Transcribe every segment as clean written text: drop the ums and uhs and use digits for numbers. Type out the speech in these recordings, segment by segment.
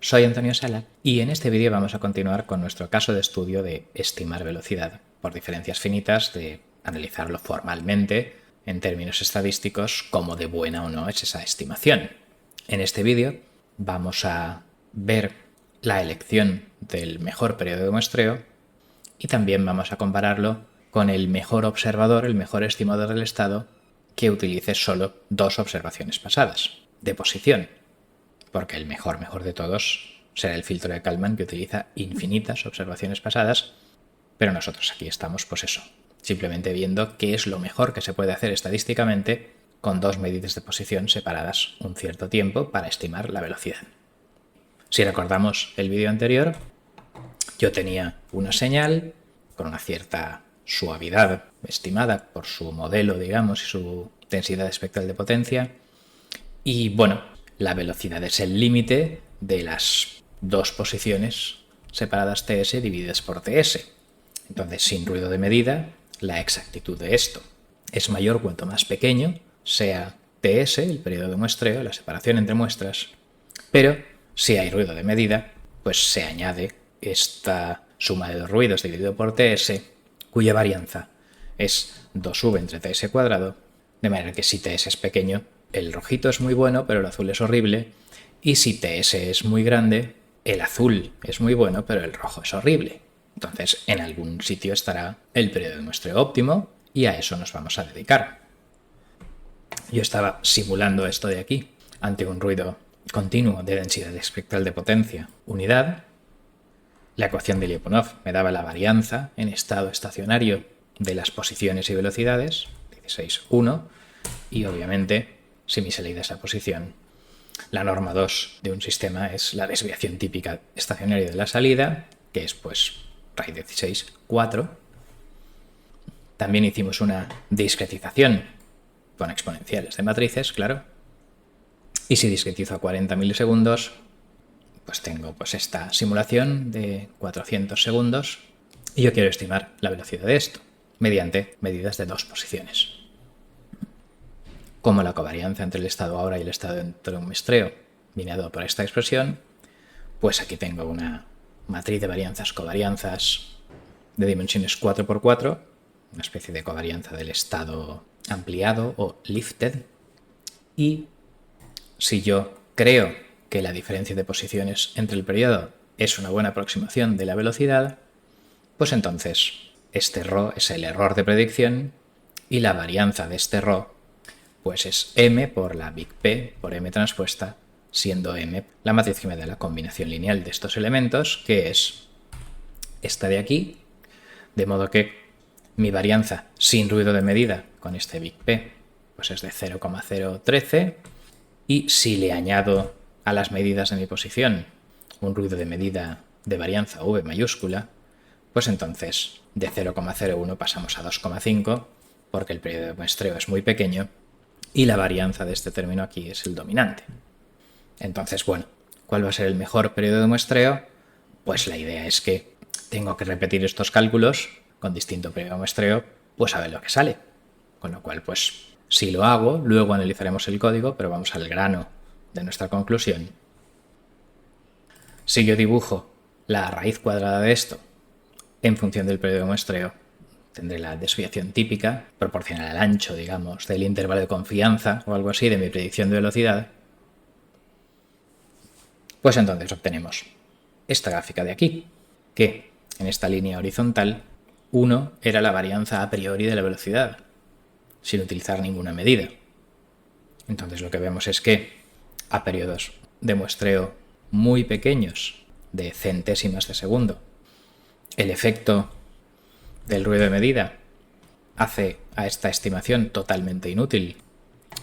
Soy Antonio Sala y en este vídeo vamos a continuar con nuestro caso de estudio de estimar velocidad por diferencias finitas, de analizarlo formalmente en términos estadísticos, cómo de buena o no es esa estimación. En este vídeo vamos a ver la elección del mejor periodo de muestreo y también vamos a compararlo con el mejor observador, el mejor estimador del estado, que utilice solo 2 observaciones pasadas de posición, porque el mejor de todos será el filtro de Kalman, que utiliza infinitas observaciones pasadas, pero nosotros aquí estamos, pues eso, simplemente viendo qué es lo mejor que se puede hacer estadísticamente con 2 medidas de posición separadas un cierto tiempo para estimar la velocidad. Si recordamos el vídeo anterior, yo tenía una señal con una cierta suavidad estimada por su modelo, digamos, y su densidad espectral de potencia. Y bueno, la velocidad es el límite de las 2 posiciones separadas TS divididas por TS. Entonces, sin ruido de medida, la exactitud de esto es mayor cuanto más pequeño sea TS, el periodo de muestreo, la separación entre muestras. Pero si hay ruido de medida, pues se añade esta suma de 2 ruidos dividido por TS, cuya varianza es 2V entre TS cuadrado, de manera que si TS es pequeño, el rojito es muy bueno, pero el azul es horrible, y si TS es muy grande, el azul es muy bueno, pero el rojo es horrible. Entonces, en algún sitio estará el periodo de muestreo óptimo, y a eso nos vamos a dedicar. Yo estaba simulando esto de aquí, ante un ruido continuo de densidad espectral de potencia unidad. La ecuación de Lyapunov me daba la varianza en estado estacionario de las posiciones y velocidades, 16,1, y obviamente, si mi salida es la posición, la norma 2 de un sistema es la desviación típica estacionaria de la salida, que es pues raíz de 16,4. También hicimos una discretización con exponenciales de matrices, claro. Y si discretizo a 40 milisegundos, pues tengo pues esta simulación de 400 segundos y yo quiero estimar la velocidad de esto mediante medidas de 2 posiciones. Como la covarianza entre el estado ahora y el estado dentro de un muestreo viene dado por esta expresión, pues aquí tengo una matriz de varianzas covarianzas de dimensiones 4×4, una especie de covarianza del estado ampliado o lifted, y si yo creo que la diferencia de posiciones entre el periodo es una buena aproximación de la velocidad, pues entonces este ρ es el error de predicción y la varianza de este ρ pues es m por la big P por m transpuesta, siendo m la matriz que me da la combinación lineal de estos elementos, que es esta de aquí, de modo que mi varianza sin ruido de medida con este big P pues es de 0,013, y si le añado a las medidas de mi posición un ruido de medida de varianza V mayúscula, pues entonces de 0,01 pasamos a 2,5, porque el periodo de muestreo es muy pequeño y la varianza de este término aquí es el dominante. Entonces, bueno, ¿cuál va a ser el mejor periodo de muestreo? Pues la idea es que tengo que repetir estos cálculos con distinto periodo de muestreo, pues a ver lo que sale. Con lo cual, pues si lo hago, luego analizaremos el código, pero vamos al grano de nuestra conclusión. Si yo dibujo la raíz cuadrada de esto en función del periodo de muestreo, tendré la desviación típica, proporcional al ancho, digamos, del intervalo de confianza o algo así de mi predicción de velocidad. Pues entonces obtenemos esta gráfica de aquí, que en esta línea horizontal 1 era la varianza a priori de la velocidad, sin utilizar ninguna medida. Entonces lo que vemos es que a periodos de muestreo muy pequeños, de centésimas de segundo, el efecto del ruido de medida hace a esta estimación totalmente inútil,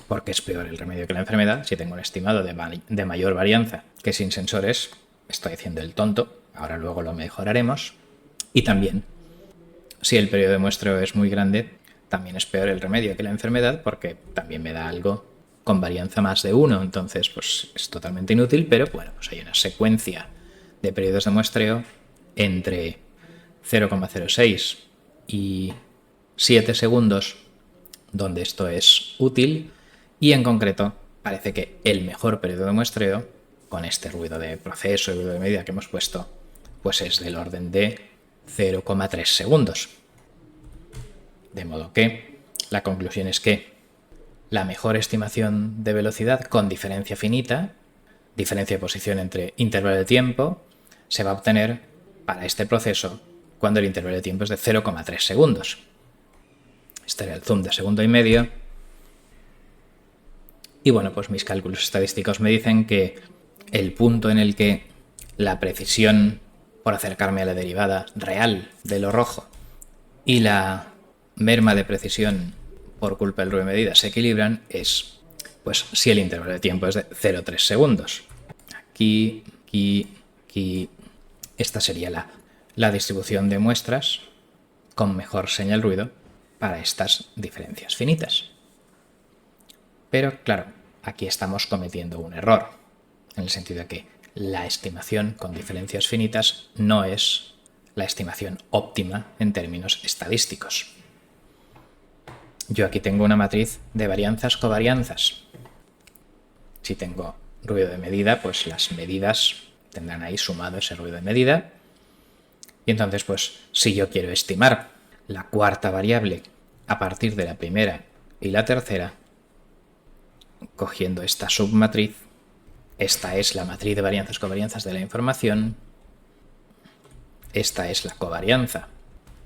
porque es peor el remedio que la enfermedad. Si tengo un estimado de mayor varianza que sin sensores, estoy haciendo el tonto. Ahora luego lo mejoraremos. Y también, si el periodo de muestreo es muy grande, también es peor el remedio que la enfermedad, porque también me da algo con varianza más de 1. Entonces, pues es totalmente inútil, pero bueno, pues hay una secuencia de periodos de muestreo entre 0,06 y 7 segundos donde esto es útil, y en concreto parece que el mejor periodo de muestreo con este ruido de proceso y ruido de medida que hemos puesto, pues es del orden de 0,3 segundos. De modo que la conclusión es que la mejor estimación de velocidad con diferencia finita, diferencia de posición entre intervalo de tiempo, se va a obtener para este proceso cuando el intervalo de tiempo es de 0,3 segundos. Este era el zoom de segundo y medio. Y bueno, pues mis cálculos estadísticos me dicen que el punto en el que la precisión por acercarme a la derivada real de lo rojo y la merma de precisión por culpa del ruido de medida se equilibran es pues si el intervalo de tiempo es de 0,3 segundos. Aquí. Esta sería la distribución de muestras con mejor señal ruido para estas diferencias finitas. Pero claro, aquí estamos cometiendo un error, en el sentido de que la estimación con diferencias finitas no es la estimación óptima en términos estadísticos. Yo aquí tengo una matriz de varianzas covarianzas. Si tengo ruido de medida, pues las medidas tendrán ahí sumado ese ruido de medida. Y entonces, pues si yo quiero estimar la cuarta variable a partir de la primera y la tercera, cogiendo esta submatriz, esta es la matriz de varianzas covarianzas de la información, esta es la covarianza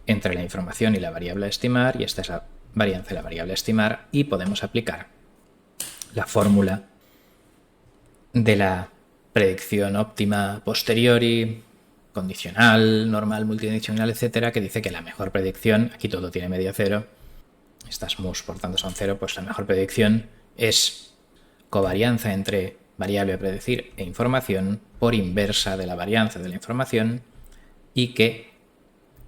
entre la información y la variable a estimar, y esta es la varianza de la variable a estimar, y podemos aplicar la fórmula de la predicción óptima posteriori, condicional, normal, multidimensional, etcétera, que dice que la mejor predicción, aquí todo tiene media cero, estas mus por tanto son cero, pues la mejor predicción es covarianza entre variable a predecir e información por inversa de la varianza de la información, y que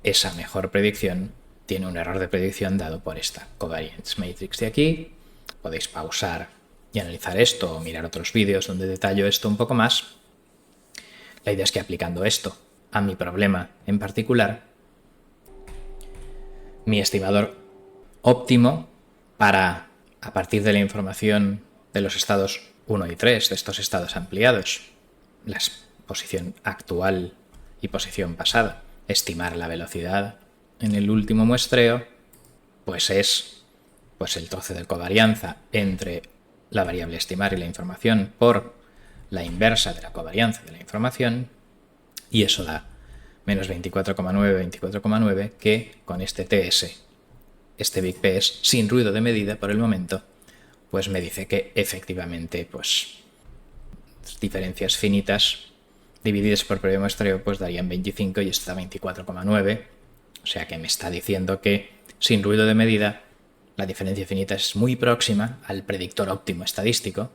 esa mejor predicción tiene un error de predicción dado por esta covariance matrix de aquí. Podéis pausar y analizar esto o mirar otros vídeos donde detallo esto un poco más. La idea es que aplicando esto a mi problema en particular, mi estimador óptimo para, a partir de la información de los estados 1 y 3, de estos estados ampliados, la posición actual y posición pasada, estimar la velocidad en el último muestreo, pues es el trozo de covarianza entre la variable estimar y la información por la inversa de la covarianza de la información, y eso da menos 24,9, que con este TS, este Big P es sin ruido de medida por el momento, pues me dice que efectivamente pues diferencias finitas divididas por periodo muestreo pues darían 25 y esto da 24,9, o sea que me está diciendo que sin ruido de medida la diferencia finita es muy próxima al predictor óptimo estadístico,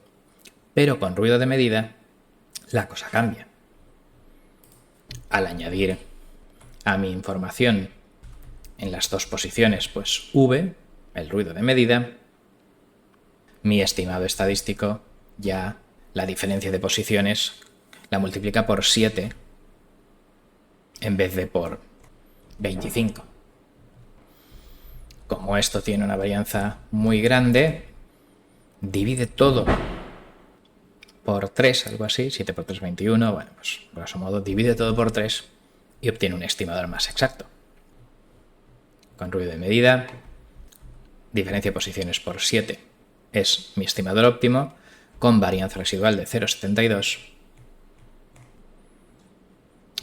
pero con ruido de medida la cosa cambia. Al añadir a mi información en las dos posiciones pues V, el ruido de medida, mi estimado estadístico ya la diferencia de posiciones la multiplica por 7 en vez de por 25. Como esto tiene una varianza muy grande, divide todo por 3, algo así, 7 por 3, 21, bueno, pues grosso modo divide todo por 3 y obtiene un estimador más exacto. Con ruido de medida, diferencia de posiciones por 7 es mi estimador óptimo, con varianza residual de 0,72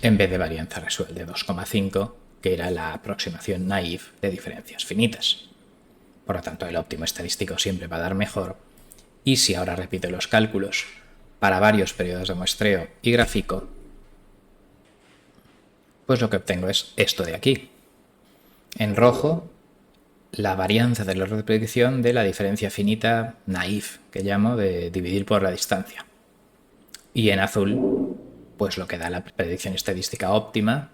en vez de varianza residual de 2,5, que era la aproximación naive de diferencias finitas. Por lo tanto, el óptimo estadístico siempre va a dar mejor, y si ahora repito los cálculos para varios periodos de muestreo y gráfico, pues lo que obtengo es esto de aquí. En rojo, la varianza del error de predicción de la diferencia finita naive, que llamo, de dividir por la distancia. Y en azul, pues lo que da la predicción estadística óptima,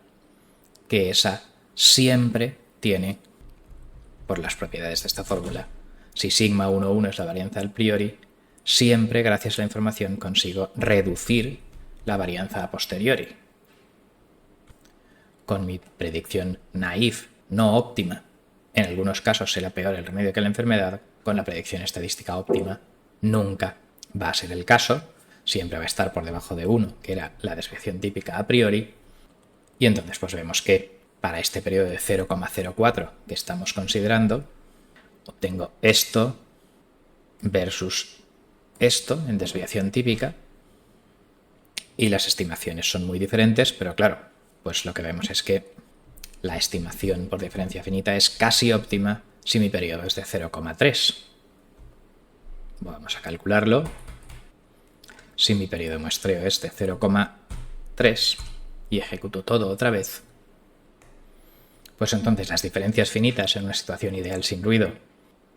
que esa siempre tiene, por las propiedades de esta fórmula, si sigma 1,1 es la varianza a priori, siempre gracias a la información consigo reducir la varianza a posteriori. Con mi predicción naive, no óptima, en algunos casos será peor el remedio que la enfermedad, con la predicción estadística óptima nunca va a ser el caso, siempre va a estar por debajo de 1, que era la desviación típica a priori, y entonces pues vemos que para este periodo de 0,04 que estamos considerando, obtengo esto versus esto en desviación típica, y las estimaciones son muy diferentes, pero claro, pues lo que vemos es que la estimación por diferencia finita es casi óptima si mi periodo es de 0,3. Vamos a calcularlo. Si mi periodo de muestreo es de 0,3 y ejecuto todo otra vez, pues entonces las diferencias finitas en una situación ideal sin ruido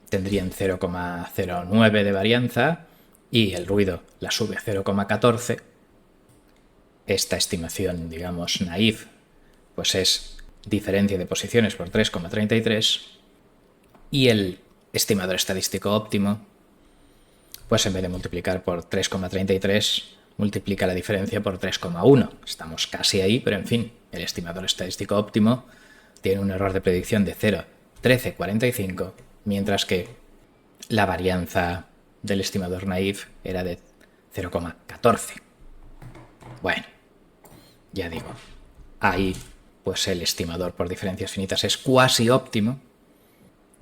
tendrían 0,09 de varianza y el ruido la sube a 0,14. Esta estimación, digamos, naïf, pues es diferencia de posiciones por 3,33 y el estimador estadístico óptimo, pues en vez de multiplicar por 3,33, multiplica la diferencia por 3,1. Estamos casi ahí, pero en fin, el estimador estadístico óptimo tiene un error de predicción de 0,1345, mientras que la varianza del estimador naïf era de 0,14. Bueno, ya digo, ahí pues el estimador por diferencias finitas es cuasi óptimo,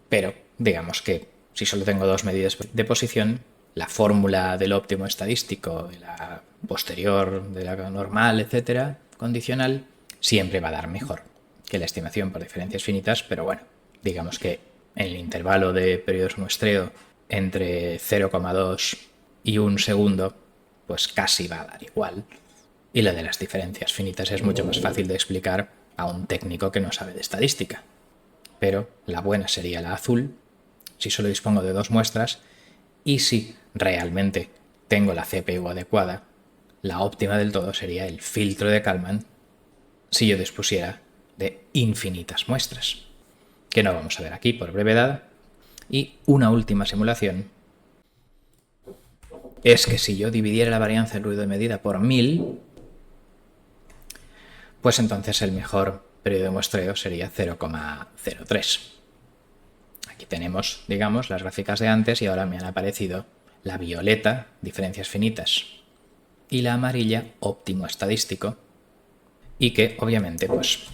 pero digamos que si solo tengo dos medidas de posición, la fórmula del óptimo estadístico, de la posterior, de la normal, etcétera, condicional, siempre va a dar mejor que la estimación por diferencias finitas, pero bueno, digamos que en el intervalo de periodos de muestreo entre 0,2 y 1 segundo, pues casi va a dar igual. Y la de las diferencias finitas es mucho más fácil de explicar a un técnico que no sabe de estadística. Pero la buena sería la azul, si solo dispongo de dos muestras, y si realmente tengo la CPU adecuada, la óptima del todo sería el filtro de Kalman si yo dispusiera de infinitas muestras, que no vamos a ver aquí por brevedad. Y una última simulación es que si yo dividiera la varianza del ruido de medida por 1000, pues entonces el mejor periodo de muestreo sería 0,03. Aquí tenemos, digamos, las gráficas de antes y ahora me han aparecido la violeta, diferencias finitas, y la amarilla, óptimo estadístico, y que obviamente, pues,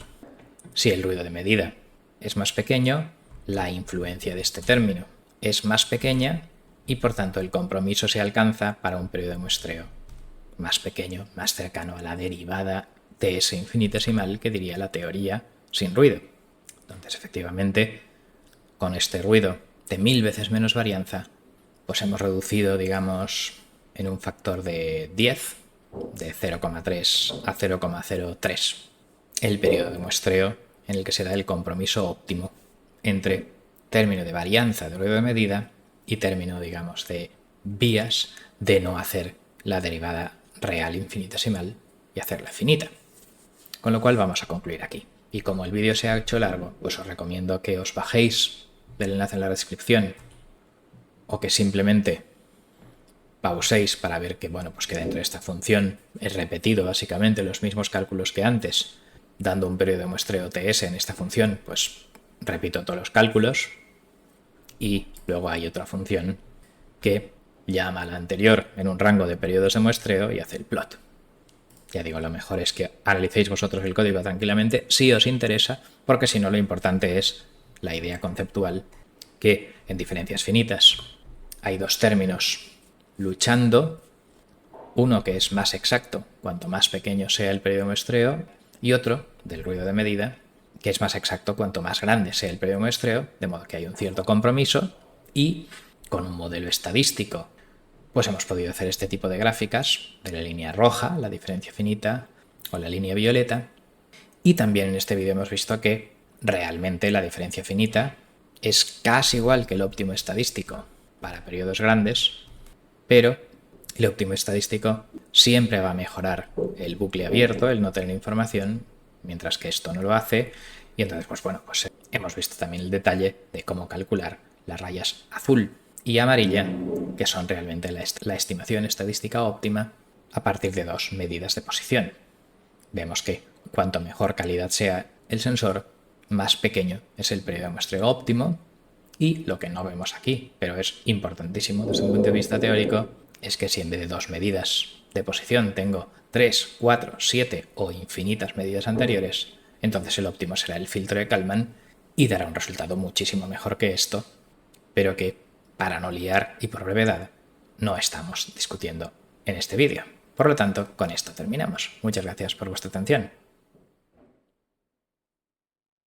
si el ruido de medida es más pequeño, la influencia de este término es más pequeña y por tanto el compromiso se alcanza para un periodo de muestreo más pequeño, más cercano a la derivada de ese infinitesimal que diría la teoría sin ruido. Entonces, efectivamente, con este ruido de 1000 veces menos varianza, pues hemos reducido, digamos, en un factor de 10, de 0,3 a 0,03, el periodo de muestreo en el que se da el compromiso óptimo entre término de varianza de ruido de medida y término, digamos, de vías de no hacer la derivada real infinitesimal y hacerla finita. Con lo cual vamos a concluir aquí. Y como el vídeo se ha hecho largo, pues os recomiendo que os bajéis del enlace en la descripción o que simplemente pauséis para ver que, bueno, pues que dentro de esta función he repetido básicamente los mismos cálculos que antes, dando un periodo de muestreo TS en esta función, pues repito todos los cálculos y luego hay otra función que llama a la anterior en un rango de periodos de muestreo y hace el plot. Ya digo, lo mejor es que analicéis vosotros el código tranquilamente si os interesa, porque si no lo importante es la idea conceptual que en diferencias finitas hay dos términos luchando, uno que es más exacto cuanto más pequeño sea el periodo de muestreo y otro, del ruido de medida, que es más exacto cuanto más grande sea el periodo de muestreo, de modo que hay un cierto compromiso y con un modelo estadístico pues hemos podido hacer este tipo de gráficas de la línea roja, la diferencia finita, o la línea violeta. Y también en este vídeo hemos visto que realmente la diferencia finita es casi igual que el óptimo estadístico para periodos grandes, pero el óptimo estadístico siempre va a mejorar el bucle abierto, el no tener información, mientras que esto no lo hace. Y entonces, pues bueno, pues hemos visto también el detalle de cómo calcular las rayas azul y amarilla, que son realmente la estimación estadística óptima a partir de dos medidas de posición. Vemos que cuanto mejor calidad sea el sensor, más pequeño es el periodo de muestreo óptimo, y lo que no vemos aquí, pero es importantísimo desde un punto de vista teórico, es que si en vez de dos medidas de posición tengo 3, 4, 7 o infinitas medidas anteriores, entonces el óptimo será el filtro de Kalman y dará un resultado muchísimo mejor que esto, pero que, para no liar y por brevedad, no estamos discutiendo en este vídeo. Por lo tanto, con esto terminamos. Muchas gracias por vuestra atención.